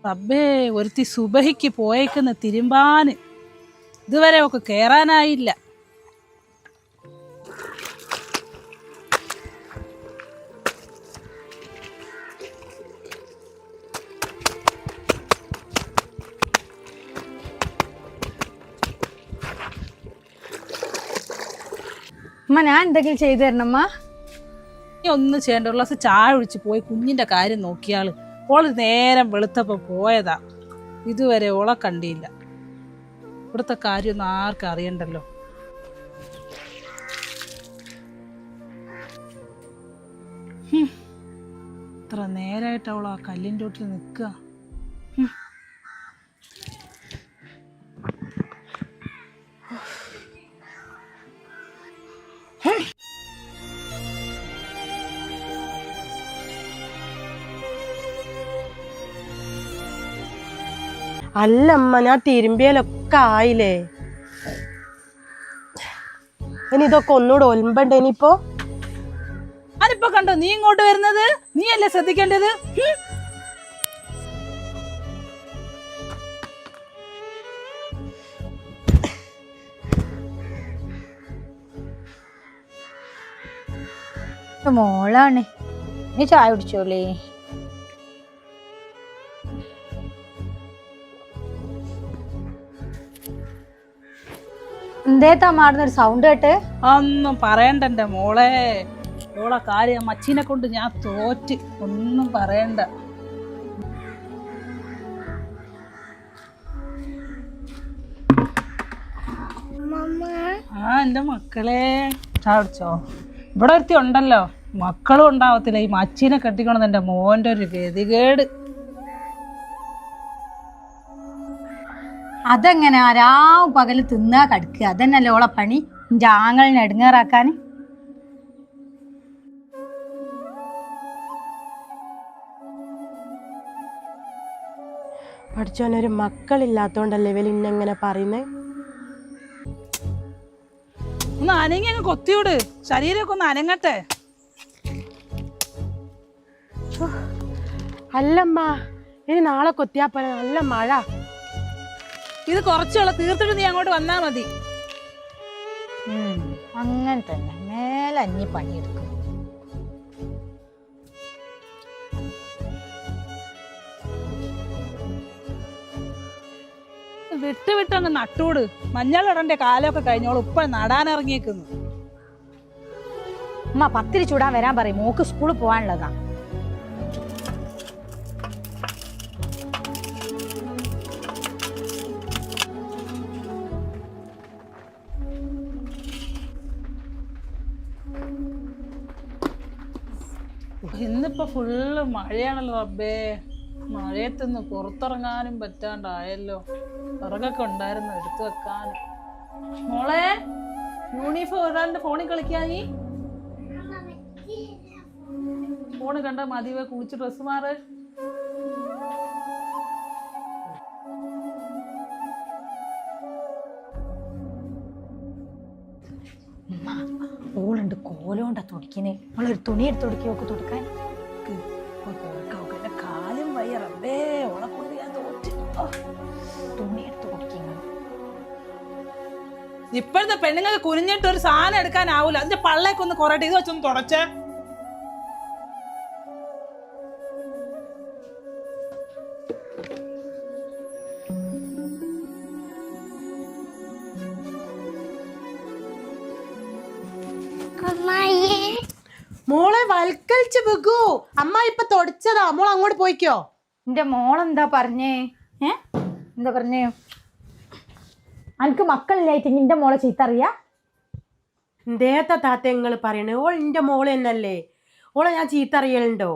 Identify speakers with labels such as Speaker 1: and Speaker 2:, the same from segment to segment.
Speaker 1: റബ്ബേ, ഒരുത്തി സുബഹിക്ക് പോയേക്കുന്ന തിരുമ്പാന് ഇതുവരെ ഒക്കെ കേറാനായില്ല.
Speaker 2: അമ്മ, ഞാൻ എന്തെങ്കിലും ചെയ്തു തരണമ്മ?
Speaker 1: നീ ഒന്നും ചെയ്യേണ്ട, ഒരു ഗ്ലാസ് ചായ ഒഴിച്ച് പോയി കുഞ്ഞിന്റെ കാര്യം നോക്കിയാള്. ഓള് നേരം വെളുത്തപ്പോ പോയതാ, ഇതുവരെ ഓളെ കണ്ടില്ല. ഇവിടുത്തെ കാര്യമൊന്നും ആർക്കും അറിയണ്ടല്ലോ. ഇത്ര നേരായിട്ട് അവൾ ആ കല്ലിൻ്റെ ഒട്ടിൽ നിൽക്കുക.
Speaker 3: അല്ലമ്മ, ഞാൻ തിരുമ്പിയാലൊക്കെ ആയില്ലേ. ഇനി ഇതൊക്കെ ഒന്നുകൂടെ ഒലമ്പണ്ടേ? ഇനിയിപ്പോ
Speaker 1: ഞാനിപ്പോ കണ്ടോ നീ ഇങ്ങോട്ട് വരുന്നത്? നീ അല്ലേ ശ്രദ്ധിക്കേണ്ടത്?
Speaker 2: മോളാണ്, നീ ചായ കുടിച്ചോളേ. എന്തേത്താ മാറുന്നൊരു സൗണ്ട് കേട്ട്?
Speaker 1: ഒന്നും പറയണ്ട എന്റെ മോളെ. ഓളെ കാര്യം മച്ചീനെ കൊണ്ട് ഞാൻ തോറ്റ്. ഒന്നും പറയണ്ട. ആ എന്റെ മക്കളെ, ചാടിച്ചോ? ഇവിടെ ഒരുത്തി ഉണ്ടല്ലോ, മക്കളും ഉണ്ടാവത്തില്ല. ഈ മച്ചീനെ കെട്ടിക്കണമെന്ന് എന്റെ മോന്റെ ഒരു ഗതികേട്.
Speaker 2: അതെങ്ങനെ രാവും പകല് തിന്നാ കടുക്കുക? അതന്നെയല്ലേ ഓളെ പണി, എന്റെ ആങ്ങളിനെ എടുങ്ങേറാക്കാൻ.
Speaker 3: പഠിച്ചോനൊരു മക്കളില്ലാത്തോണ്ടല്ലേ ഇവല് ഇന്നെങ്ങനെ പറയുന്നേ?
Speaker 1: ഒന്ന് അനങ്ങി അങ്ങ് കൊത്തിയോട്, ശരീരമൊക്കെ ഒന്ന് അനങ്ങട്ടെ.
Speaker 3: അല്ലമ്മ, ഇനി നാളെ കൊത്തിയാ പോലെ നല്ല മഴ.
Speaker 1: ഇത് കുറച്ചുള്ള തീർത്തിട്ട് നീ അങ്ങോട്ട് വന്നാ മതി.
Speaker 2: അങ്ങനെ തന്നെ മേലെ അഞ്ഞി പണിയെടുക്കും.
Speaker 1: വിട്ട് നട്ടൂട്. മഞ്ഞളിടന്റെ കാലമൊക്കെ കഴിഞ്ഞോളൂ, ഇപ്പൊ നടാനിറങ്ങിയേക്കുന്നു.
Speaker 2: അമ്മ, പത്തിരി ചൂടാൻ വരാൻ പറയും, മോക്ക് സ്കൂളിൽ പോകാനുള്ളതാ.
Speaker 1: ഇന്നിപ്പോ ഫുള്ള് മഴയാണല്ലോ റബ്ബേ. മഴയത്തൊന്ന് പുറത്തിറങ്ങാനും പറ്റാണ്ടായല്ലോ. വിറകൊക്കെ ഉണ്ടായിരുന്നു എടുത്തു വെക്കാനും. മോളെ, യൂണിഫോം ഒരാളുടെ ഫോണിൽ കളിക്കാ നീ? ഫോണ് കണ്ട മതിവേ, കുളിച്ച് ഡ്രസ് മാറ്.
Speaker 2: ഓളുണ്ട് കോലോണ്ട തുടിക്കണേ. അവളൊരു തുണി എടുത്ത് തുടിക്കൊക്കെ തുടിക്കാൻ.
Speaker 1: കാലും വയ്യ റബ്ബേ, ഓളെ കൊണ്ട് ഞാൻ തോറ്റ്.
Speaker 2: തുണി എടുത്ത് തുടിക്കുന്ന
Speaker 1: ഇപ്പോഴത്തെ പെണ്ണുങ്ങൾക്ക് കുനിഞ്ഞിട്ട് ഒരു സാധനം എടുക്കാനാവൂല. അതിന്റെ പള്ളേക്ക് ഒന്ന് കുറയട്ടെ, ഇത് വെച്ചൊന്ന് തുടച്ചേ.
Speaker 3: മോളെ വൽക്കളിച്ച് വെക്കൂ. അമ്മ ഇപ്പൊ തുടച്ചതാ, മോൾ അങ്ങോട്ട് പോയിക്കോ.
Speaker 2: എന്റെ മോളെന്താ പറഞ്ഞേ? എന്താ പറഞ്ഞേ? എനിക്ക് മക്കളില്ലായിട്ട് നിന്റെ മോളെ ചീത്തറിയാ?
Speaker 3: എന്തേത്ത താത്ത നിങ്ങൾ പറയണേ? ഓൾ എന്റെ മോള് തന്നല്ലേ. ഓളെ ഞാൻ ചീത്ത അറിയലുണ്ടോ?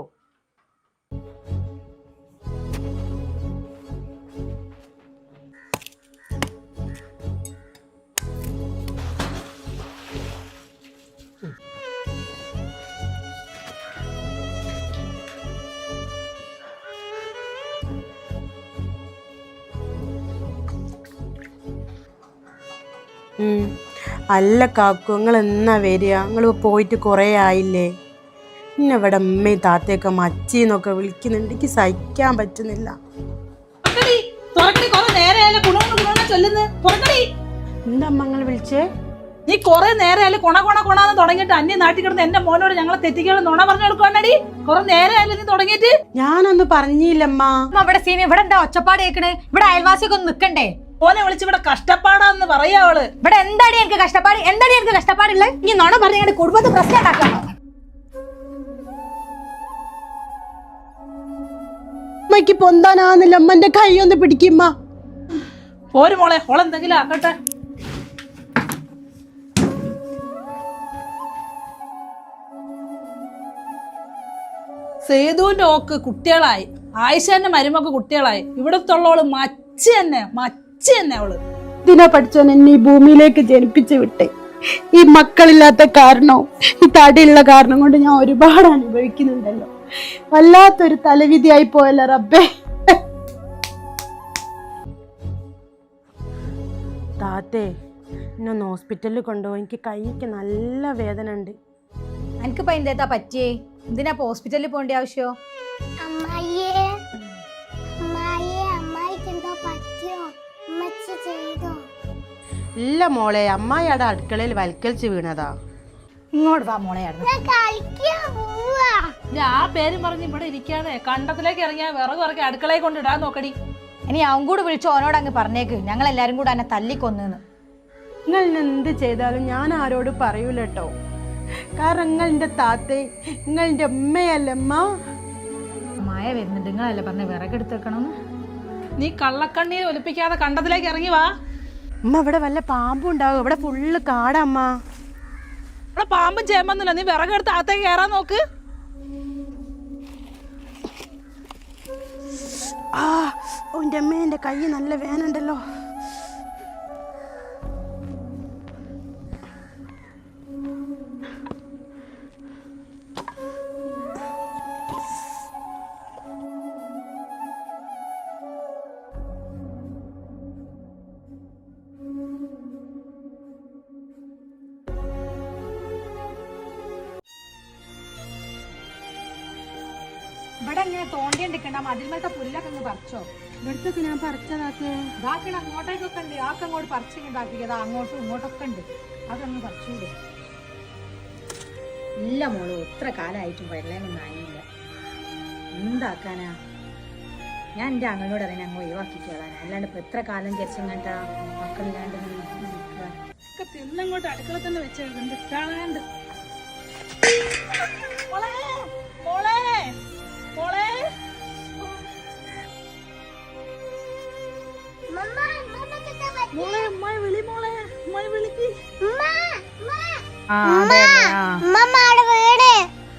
Speaker 3: അല്ല കാക്കു, നിങ്ങൾ എന്നാ വരിക? നിങ്ങൾ പോയിട്ട് കുറേ ആയില്ലേ? പിന്നെ ഇവിടെ അമ്മയും താത്തയൊക്കെ മച്ചീന്നൊക്കെ വിളിക്കുന്നുണ്ട്. എനിക്ക് സഹിക്കാൻ പറ്റുന്നില്ല.
Speaker 1: തുറക്കടി, കുറെ നേരെയല്ലേ കുണുകുണ ചൊല്ലുന്നു. തുറക്കടി.
Speaker 3: എന്താ അമ്മ നിങ്ങൾ വിളിച്ചേ?
Speaker 1: നീ കുറെ നേരെയല്ലേ കൊണാന്ന് തുടങ്ങിയിട്ട് അന്യ നാട്ടിൽ കിടന്ന് എന്റെ മോനോട് ഞങ്ങളെ തെറ്റിക്കാതെ നുണ പറഞ്ഞു കൊടുക്കുവാണടി. കുറെ നേരെയല്ലേ നീ തുടങ്ങിയിട്ട്?
Speaker 3: ഞാനൊന്നും പറഞ്ഞില്ലമ്മ.
Speaker 2: അവിടെ സീമ ഇവിടെ എന്താ ഒച്ചപ്പാട് കേൾക്കണേ? ഇവിടെ അയൽവാസിയൊക്കെ ഒന്ന് നിക്കണ്ടേ?
Speaker 1: മോനെ വിളിച്ച് ഇവിടെ കഷ്ടപ്പാടാന്ന് പറയാ അവള്.
Speaker 2: ഇവിടെ എന്താടി എനിക്ക് കഷ്ടപ്പാട്? എന്താടി എനിക്ക് കഷ്ടപ്പാടുള്ളത്? നീ നുണ പറഞ്ഞ കുടുംബത്തിൽ പ്രശ്നം ഉണ്ടാക്കണം.
Speaker 3: അമ്മയ്ക്ക് പൊന്താനാന്നില്ല. അമ്മന്റെ കൈ ഒന്ന് പിടിക്കുമ്മ.
Speaker 1: പോര് മോളെ, ഓളെന്തെങ്കിലും ആക്കട്ടെ. സേതുവിന്റെ ഓക്ക് കുട്ടികളായി, ആയിഷന്റെ മരുമക്ക് കുട്ടികളായി. ഇവിടത്തുള്ളവള് മച്ച് തന്നെ അവള്.
Speaker 3: ഇതിനെ പഠിച്ചോൻ എന്നെ ഈ ഭൂമിയിലേക്ക് ജനിപ്പിച്ചു വിട്ടേ. ഈ മക്കളില്ലാത്ത കാരണവും ഈ തടിയുള്ള കാരണം കൊണ്ട് ഞാൻ ഒരുപാട് അനുഭവിക്കുന്നുണ്ടല്ലോ. വല്ലാത്തൊരു തലവിധിയായി പോയല്ലോ റബ്ബേ. താത്തേ, ഇന്നൊന്ന് ഹോസ്പിറ്റലിൽ കൊണ്ടുപോയി. എനിക്ക് കൈക്ക് നല്ല വേദന ഉണ്ട്.
Speaker 2: എനിക്കിപ്പോ എന്താ പറ്റിയേ? എന്തിനാ ഹോസ്പിറ്റലിൽ പോകേണ്ട ആവശ്യമോ?
Speaker 3: ഇല്ല മോളെ, അമ്മായിയുടെ അടുക്കളയിൽ വൽക്കരിച്ച് വീണതാ.
Speaker 2: ഇങ്ങോട്ട് വാ മോളെ.
Speaker 1: ആ പേരും പറഞ്ഞ് ഇവിടെ ഇരിക്കാതെ കണ്ടത്തിലേക്ക് ഇറങ്ങിയാ വിറക് ഇറക്കി അടുക്കളയിൽ കൊണ്ടിടാൻ നോക്കടി.
Speaker 2: ഇനി അവൻ കൂടെ വിളിച്ച് ഓനോട് അങ്ങ് പറഞ്ഞേക്ക് ഞങ്ങൾ എല്ലാരും കൂടെ എന്നെ തല്ലിക്കൊന്നെന്ന്.
Speaker 3: നിങ്ങൾ എന്ത് ചെയ്താലും ഞാൻ ആരോട് പറയൂല കേട്ടോ. കാരണം നിങ്ങളുടെ താത്തേ, നിങ്ങളുടെ അമ്മയല്ലമ്മ.
Speaker 2: മായ വരുന്നുണ്ട്, നിങ്ങളല്ലേ പറഞ്ഞ വിറകെടുത്തേക്കണം.
Speaker 1: നീ കള്ളക്കണ്ണീർ ഒലിപ്പിക്കാതെ കണ്ടത്തിലേക്ക് ഇറങ്ങി വാ.
Speaker 3: അമ്മ, ഇവിടെ വല്ല പാമ്പും ഉണ്ടാവും. ഇവിടെ ഫുള്ള് കാടമ്മ.
Speaker 1: ഇവിടെ പാമ്പും ചേമ്പൊന്നുമില്ല. നീ വിറകെടുത്ത് അകത്തേക്ക് കയറാൻ നോക്ക്.
Speaker 3: എൻ്റെ അമ്മ, എൻ്റെ കൈ നല്ല വേനുണ്ടല്ലോ.
Speaker 2: ഇവിടെ ഇങ്ങനെ തോണ്ടിണ്ടിക്കണ്ട, മതിൽമേലത്തെ പുല്ലൊക്കെ ഒന്ന് പറിച്ചോ.
Speaker 3: ഇവിടുത്തൊക്കെ ഞാൻ പറിച്ചതാക്കേ.
Speaker 2: ഇതാക്കണ അങ്ങോട്ടേക്കൊക്കെ ഉണ്ട്. ആക്കെ അങ്ങോട്ട് പറിച്ചിട്ടുണ്ടാക്കിയത് അങ്ങോട്ടും ഇങ്ങോട്ടൊക്കെ ഉണ്ട്. അതൊന്ന് പറിച്ചൂടെ? ഇല്ല മോള്, എത്ര കാലമായിട്ടും വെള്ളമൊന്നും ആയില്ല. എന്താക്കാനാ? ഞാൻ എൻ്റെ അങ്ങളോട് അറിയാൻ അങ്ങ് ഒഴിവാക്കിക്കോളാൻ. അല്ലാണ്ട് ഇപ്പൊ എത്ര കാലം ചേച്ചങ്ങാട്ടാ മക്കളില്ലാണ്ട്
Speaker 1: തിന്നങ്ങോട്ട് അടുക്കള തന്നെ വെച്ചുണ്ട്.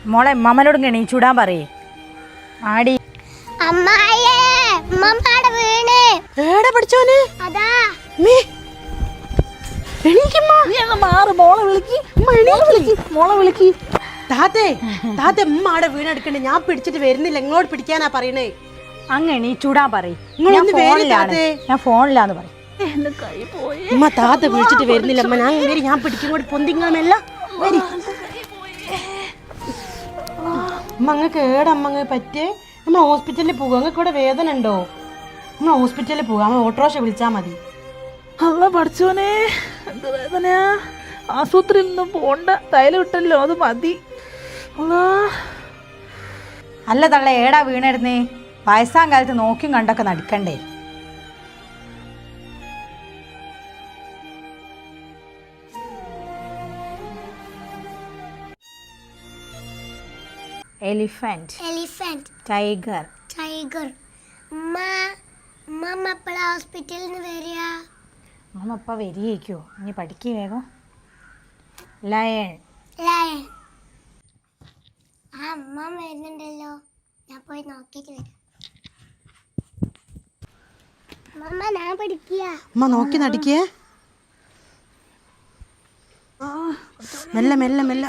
Speaker 2: മോളെ അമ്മനോട് എണീച്ചൂടാൻ പറയേ. ആടി
Speaker 3: പഠിച്ചോനെ താത്തേ, താത്ത ഉമ്മ ആടെ വീണെടുക്കണ്ടേ. ഞാൻ പിടിച്ചിട്ട് വരുന്നില്ല. ഇങ്ങോട്ട് പിടിക്കാനാ പറയണേ.
Speaker 2: അങ്ങ് എണീച്ചൂടാൻ പറയും.
Speaker 3: ഞാൻ
Speaker 2: ഫോണിലാന്ന് പറയും.
Speaker 3: ഉമ്മ താത്ത വിളിച്ചിട്ട് വരുന്നില്ല. അമ്മ ഞാൻ വരി, ഞാൻ പിടിക്കും. പൊന്തിങ്ങാമല്ല വരി. അമ്മ അങ്ങക്ക് ഏടമ്മ പറ്റേ? നമ്മൾ ഹോസ്പിറ്റലിൽ പോകും. അങ്ങക്ക് ഇവിടെ വേദന ഉണ്ടോ? നമ്മൾ ഹോസ്പിറ്റലിൽ പോകാം. അമ്മ ഓട്ടോറിക്ഷ വിളിച്ചാൽ മതി.
Speaker 1: അല്ല പഠിച്ചോനെ, എന്ത് വേദനയാ. ആശുപത്രിയിൽ നിന്നും പോണ്ട, തൈലം ഇട്ടല്ലോ, അത് മതി.
Speaker 2: അല്ല തള്ള, ഏടാ വീണിരുന്നേ? വയസ്സാം കാലത്ത് നോക്കിയും കണ്ടൊക്കെ നടക്കണ്ടേ? Elephant, tiger.
Speaker 4: ഹോസ്പിറ്റലിൽ വരിക.
Speaker 2: അമ്മ ഇപ്പൊ വരികയോ? ഇനി പഠിക്കേ വേഗം. ലയൺ.
Speaker 4: അമ്മ വരുന്നുണ്ടല്ലോ, ഞാൻ പോയി നോക്കിട്ട് വരാം. ഞാൻ പഠിക്കുക.
Speaker 3: അമ്മ നോക്കി നടിക്കേ. മെല്ലെ മെല്ലെ മെല്ലെ.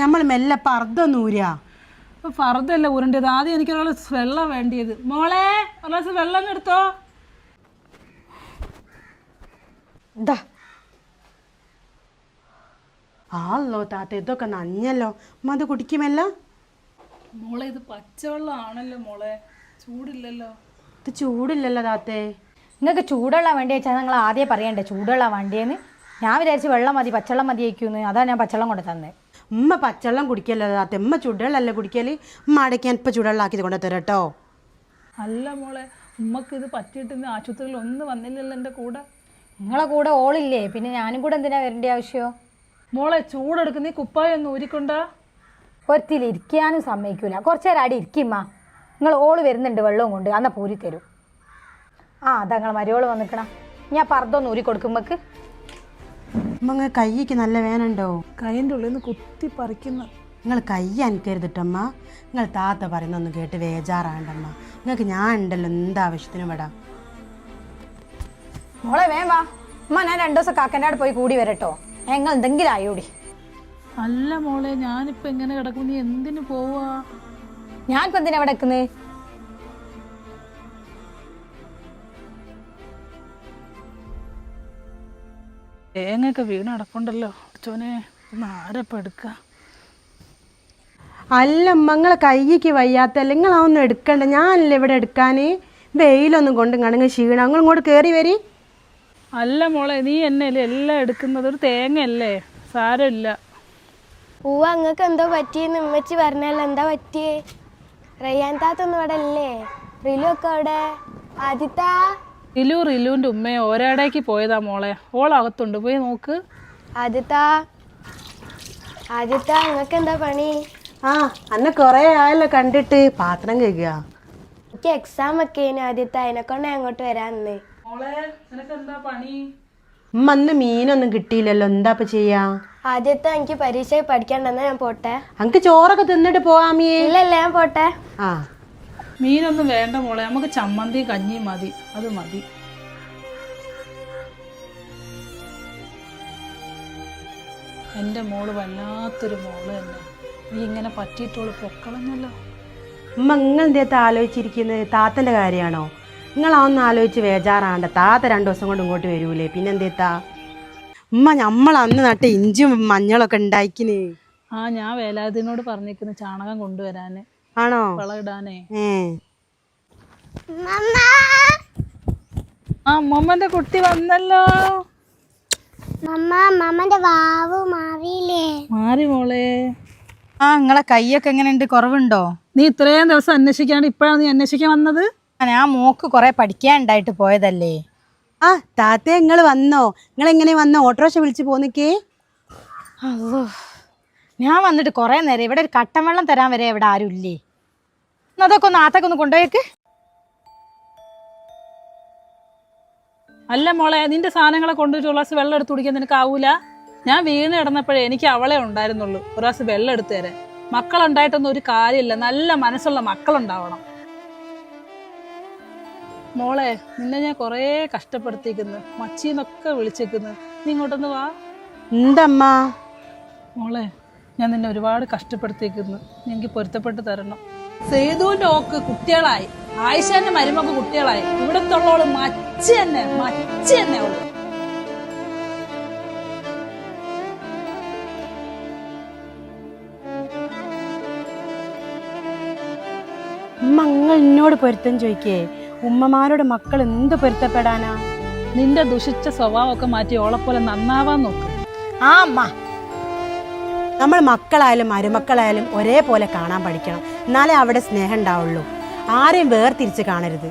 Speaker 3: നമ്മൾ മെല്ലെ പർദ്ദൊന്നൂരാ.
Speaker 1: ഫർദല്ല ഉരുണ്ടിയത്. ആദ്യം എനിക്ക് ഒരാൾ വെള്ളം വേണ്ടിയത്. മോളെ, ഒരു വെള്ളം എടുത്തോ.
Speaker 3: ആല്ലോ താത്ത, ഇതൊക്കെ നഞ്ഞല്ലോ. അമ്മ അത് കുടിക്കുമല്ല.
Speaker 1: മോളെ ഇത് പച്ചവെള്ളമാണല്ലോ മോളെ, ചൂടില്ലല്ലോ.
Speaker 3: ഇത് ചൂടില്ലല്ലോ താത്തേ.
Speaker 5: നിങ്ങൾക്ക് ചൂടുള്ള വണ്ടി വെച്ചാൽ നിങ്ങൾ ആദ്യം പറയണ്ടേ ചൂടുള്ള വണ്ടിയെന്ന്. ഞാൻ വിചാരിച്ച് വെള്ളം മതി, പച്ചവെള്ളം മതി വയ്ക്കുമെന്ന്. അതാണ് ഞാൻ പച്ചവെള്ളം കൊണ്ട് തന്നത്.
Speaker 3: ഉമ്മ പച്ചവെള്ളം കുടിക്കല്ലോ താത്ത, ഉമ്മ ചുടുവെള്ളമല്ലേ കുടിക്കല്. ഉമ്മ അടയ്ക്കാൻ ഇപ്പം ചുടുവെള്ളമാക്കിയത് കൊണ്ട് തരാം കേട്ടോ.
Speaker 1: അല്ല മോളെ, ഉമ്മക്ക് ഇത് പറ്റിയിട്ട് ഇന്ന് ആശുപത്രിയിൽ ഒന്നും വന്നില്ലല്ലോ എൻ്റെ കൂടെ.
Speaker 5: നിങ്ങളെ കൂടെ ഓളില്ലേ, പിന്നെ ഞാനും കൂടെ എന്തിനാ വരേണ്ട ആവശ്യമോ?
Speaker 1: മോളെ ചൂടെടുക്കുന്ന ഈ കുപ്പായം ഒന്ന് ഊരിക്കൊണ്ടാ.
Speaker 5: ഒരുത്തിൽ ഇരിക്കാനും സമ്മതിക്കൂല. കുറച്ച് നേരം അടി ഇരിക്കുമ്മ. നിങ്ങൾ ഓള് വരുന്നുണ്ട് വെള്ളവും കൊണ്ട്, അന്നാ പൂരി തരും. അതാ നിങ്ങൾ മരുവോള് വന്നിക്കണം. ഞാൻ പർദ്ദൊന്ന് ഊരി കൊടുക്കുമ്പക്ക്.
Speaker 3: ഉമ്മ കൈക്ക് നല്ല വേനുണ്ടോ?
Speaker 1: കൈൻ്റെ ഉള്ളിൽ നിന്ന് കുത്തി പറിക്കുന്ന.
Speaker 3: നിങ്ങൾ കൈ അനക്കരുതിട്ടമ്മ. നിങ്ങൾ താത്ത പറയുന്നൊന്ന് കേട്ട് വേജാറാണ്ടമ്മ. നിങ്ങൾക്ക് ഞാൻ ഉണ്ടല്ലോ എന്താവശ്യത്തിനും വിടാം.
Speaker 5: മോളെ വേം വാ അമ്മ, ഞാൻ 2 ദിവസം കാക്കൻ്റെ അവിടെ പോയി കൂടി വരട്ടോ. ഞങ്ങൾ എന്തെങ്കിലും ആയോടി.
Speaker 1: അല്ല മോളെ, ഞാനിപ്പോൾ എങ്ങനെ കിടക്കും? നീ എന്തിനു പോവാ?
Speaker 5: ഞാനിപ്പോൾ എന്തിനാ അവിടെ നിൽക്കുന്നത്?
Speaker 1: തേങ്ങയൊക്കെ വീണ് കിടപ്പുണ്ടല്ലോ. ചോനെ ഒന്ന് ആരപ്പം എടുക്ക.
Speaker 3: അല്ല നിങ്ങളെ കൈക്ക് വയ്യാത്തല്ല, നിങ്ങളതൊന്നും എടുക്കണ്ട. ഞാനല്ലേ ഇവിടെ എടുക്കാൻ. വെയിലൊന്നും കൊണ്ട് കണങ്ങ് ക്ഷീണം. നിങ്ങൾ ഇങ്ങോട്ട് കയറി വരി.
Speaker 1: അല്ല മോളെ, നീ എന്നല്ലേ എല്ലാം എടുക്കുന്നത്? ഒരു തേങ്ങയല്ലേ, സാരമില്ല.
Speaker 4: പൂവ അങ്ങക്ക് എന്തോ പറ്റിയെന്ന് ഉമ്മച്ചി പറഞ്ഞല്ലോ. എന്താ പറ്റിയേ? റയ്യാൻ താത്തൊന്നും ഇവിടെ അല്ലേ? റിലു ഒക്കെ അവിടെ. ആദിത്താ,
Speaker 1: റിലുവിൻ്റെ ഉമ്മയെ ഒരാടേക്ക് പോയതാ മോളെ. ഓളകത്തുണ്ട്, പോയി നോക്ക്.
Speaker 4: ആദിത്താ, ആദിത്താ അങ്ങക്ക് എന്താ പണി?
Speaker 3: അന്നെ കൊറേ ആയല്ലോ കണ്ടിട്ട്. പാത്രം കേൾക്കുക.
Speaker 4: എനിക്ക് എക്സാം ഒക്കെ ആദിത്ത, അതിനെക്കൊണ്ട് അങ്ങോട്ട് വരാന്ന്.
Speaker 1: മോളെ നിനക്ക് എന്താ പണി?
Speaker 3: ഉമ്മ അന്ന് മീനൊന്നും കിട്ടിയില്ലല്ലോ, എന്താ ഇപ്പൊ ചെയ്യാ?
Speaker 4: ആദ്യത്തെ എനിക്ക് പരീക്ഷ പഠിക്കണ്ടെന്നാ ഞാൻ പോട്ടെ.
Speaker 3: അനക്ക് ചോറൊക്കെ തിന്നിട്ട് പോവാമിയേ.
Speaker 4: ഇല്ലല്ല ഞാൻ പോട്ടെ.
Speaker 1: മീനൊന്നും വേണ്ട മോളെ, നമുക്ക് ചമ്മന്തി കഞ്ഞിയും മതി, അത് മതി. എൻ്റെ മോള് വല്ലാത്തൊരു മോള് തന്നെ. നീ ഇങ്ങനെ പറ്റിയിട്ടോള് പൊക്കളഞ്ഞല്ലോ.
Speaker 3: ഉമ്മ നിങ്ങൾ എന്തേത്ത് ആലോചിച്ചിരിക്കുന്നത്? താത്തന്റെ കാര്യമാണോ? നിങ്ങളതൊന്നും ആലോചിച്ച് വേജാറാണ്ട. താത്ത 2 ദിവസം കൊണ്ട് ഇങ്ങോട്ട് വരൂലേ, പിന്നെന്തേത്താ? ഉമ്മ നമ്മൾ അന്ന് നട്ട ഇഞ്ചും മഞ്ഞളൊക്കെ ഉണ്ടാക്കിന്.
Speaker 1: ഞാൻ വേലാതിനോട് പറഞ്ഞിരിക്കുന്നു ചാണകം കൊണ്ടുവരാന്.
Speaker 3: ആണോ?
Speaker 1: വളമിടാനേ.
Speaker 4: മമ്മ,
Speaker 1: മമ്മന്റെ കുട്ടി വന്നല്ലോ.
Speaker 4: മമ്മന്റെ വാവ് മാറിയില്ലേ?
Speaker 1: മാറി മോളെ.
Speaker 5: നിങ്ങളെ കൈയൊക്കെ എങ്ങനെയുണ്ട്? കുറവുണ്ടോ?
Speaker 1: നീ ഇത്രയും ദിവസം അന്വേഷിക്കാണ്ട് ഇപ്പോഴാണ് നീ അന്വേഷിക്കാൻ വന്നത്?
Speaker 5: ഞാൻ മോക്ക് കുറെ പഠിക്കാനുണ്ടായിട്ട് പോയതല്ലേ.
Speaker 3: താത്തേ നിങ്ങൾ വന്നോ? നിങ്ങൾ എങ്ങനെ വന്നോ? ഓട്ടോറിക്ഷ വിളിച്ച് പോന്നിക്കേ.
Speaker 5: അല്ലോ, ഞാൻ വന്നിട്ട് കുറേ നേരം. ഇവിടെ ഒരു കട്ടൻ വെള്ളം തരാൻ വരെ ഇവിടെ ആരും ഇല്ലേ? അതൊക്കെ ഒന്ന് ആത്തൊക്കെ ഒന്ന് കൊണ്ടുപോയേക്ക്.
Speaker 1: അല്ല മോളെ, നിന്റെ സാധനങ്ങളെ കൊണ്ടുപോയിട്ട് ഒരു ഗ്ലാസ് വെള്ളം എടുത്ത് കുടിക്കാൻ നിനക്ക് ആവൂല? ഞാൻ വീണ് കിടന്നപ്പോഴേ എനിക്ക് അവളെ ഉണ്ടായിരുന്നുള്ളൂ ഒരു ഗ്ലാസ് വെള്ളം എടുത്തു തരാൻ. മക്കളുണ്ടായിട്ടൊന്നും ഒരു കാര്യമില്ല, നല്ല മനസ്സുള്ള മക്കളുണ്ടാവണം. മോളെ, നിന്നെ ഞാൻ കുറേ കഷ്ടപ്പെടുത്തിക്കുന്നു, മച്ചീന്നൊക്കെ വിളിച്ചേക്കുന്നു. നീ ഇങ്ങോട്ടൊന്ന് വാ.
Speaker 3: എന്തമ്മ?
Speaker 1: മോളെ, ഞാൻ നിന്നെ ഒരുപാട് കഷ്ടപ്പെടുത്തിക്കുന്നു, നീ എനിക്ക് പൊരുത്തപ്പെട്ട് തരണം. സേതുവിന്റെ ഓക്ക് കുട്ടികളായി, ആയിഷാന്റെ മരുമക്ക് കുട്ടികളായി. ഇവിടത്തുള്ളവള് മച്ചി തന്നെ അവള്.
Speaker 3: നിങ്ങൾ എന്നോട് പൊരുത്തം ചോദിക്കേ? ഉമ്മമാരുടെ മക്കൾ എന്ത് പൊരുത്തപ്പെടാനാ?
Speaker 1: നിന്റെ ദുഷിച്ച സ്വഭാവമൊക്കെ മാറ്റി ഓളെപ്പോലെ നന്നാവാൻ നോക്ക്.
Speaker 5: അമ്മ,
Speaker 3: നമ്മൾ മക്കളായാലും മരുമക്കളായാലും ഒരേപോലെ കാണാൻ പഠിക്കണം. എന്നാലേ അവിടെ സ്നേഹം ഉണ്ടാവുള്ളൂ. ആരെയും വേർതിരിച്ച് കാണരുത്.